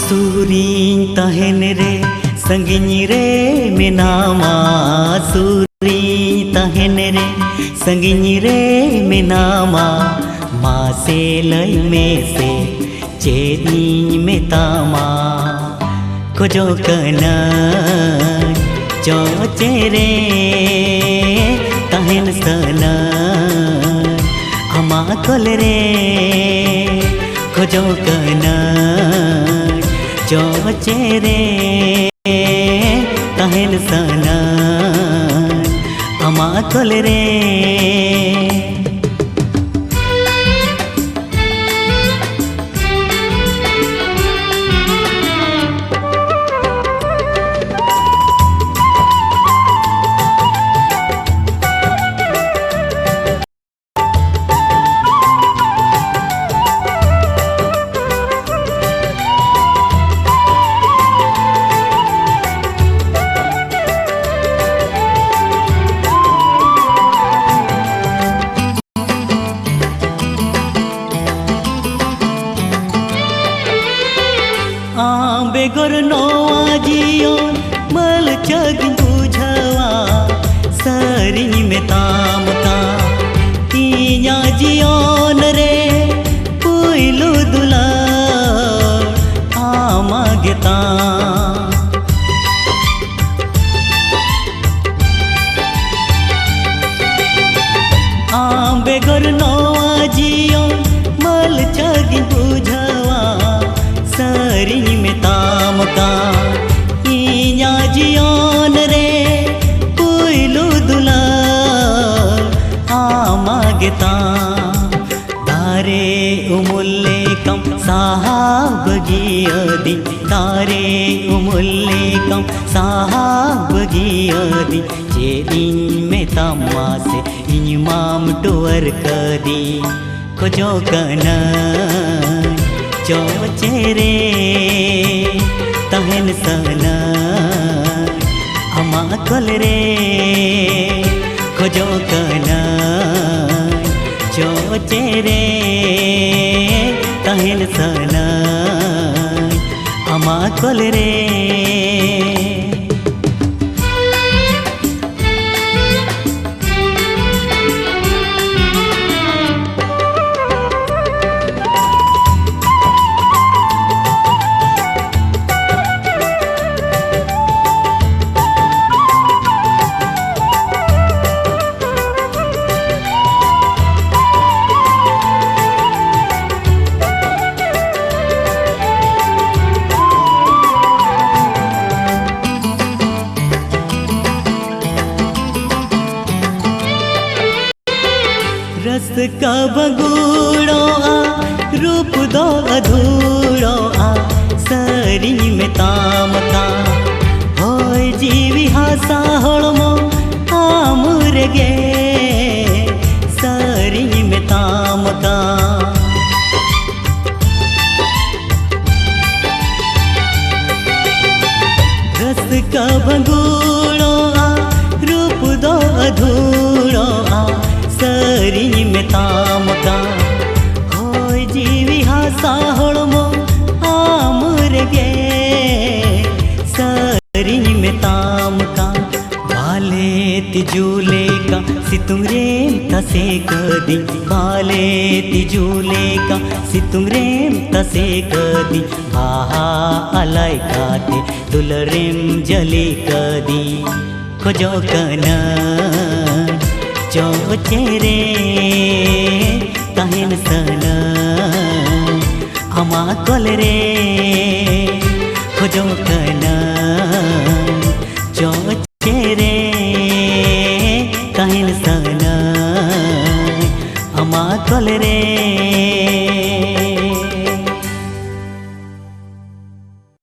सूरी तहन रे संगिनी रे मेनामा सूरी तहन रे संगिनी रे मेनामा माँ से लई में से चेरी में तामा खोजो कना जो चेरे तहन सना अमा कोल रे खोजो कना जो चेरे तहन सना अमा कोल रे बेगोर नोआ जियोन मल चगिन बुझवा सरिनी में ताम का इया जियोन रे पुइलु दुला आमा गेता बेगोर नोआ जियोन मल चगिन बुझवा सरिनी में ताम का इया जियोन रे पुइलु दुला आमा गेता तारे उमुल्ले कम साहाबगियदी तारे उमुल्ले कम साहाबगियदी चेरिन में तामा से इमाम टुवर कदी खोजो कना जो चेरे तहन सना अमा कोल रे खोजो कना जो चेरे तहन सना अमा कोल रे रस का बगूड़ो आ रूप दो अधूरो आ सरिनी में ताम का होय जीवी हासा होळमो आमुर गे सरिनी में ताम का रस का बगूड़ो आ रूप दो अधूरो आ सरिनी में ताम का होय जीवी हासा होळमो आमुर गे सरिनी में ताम का बाले तिजूले का सितुमरेम तसे कदी बाले तिजूले का सितुमरेम तसे कदी आहा अलाई काते दुलरेम जली कदी खोजो कना जो चेरे तहन सना अमा कोल रे खोजो कना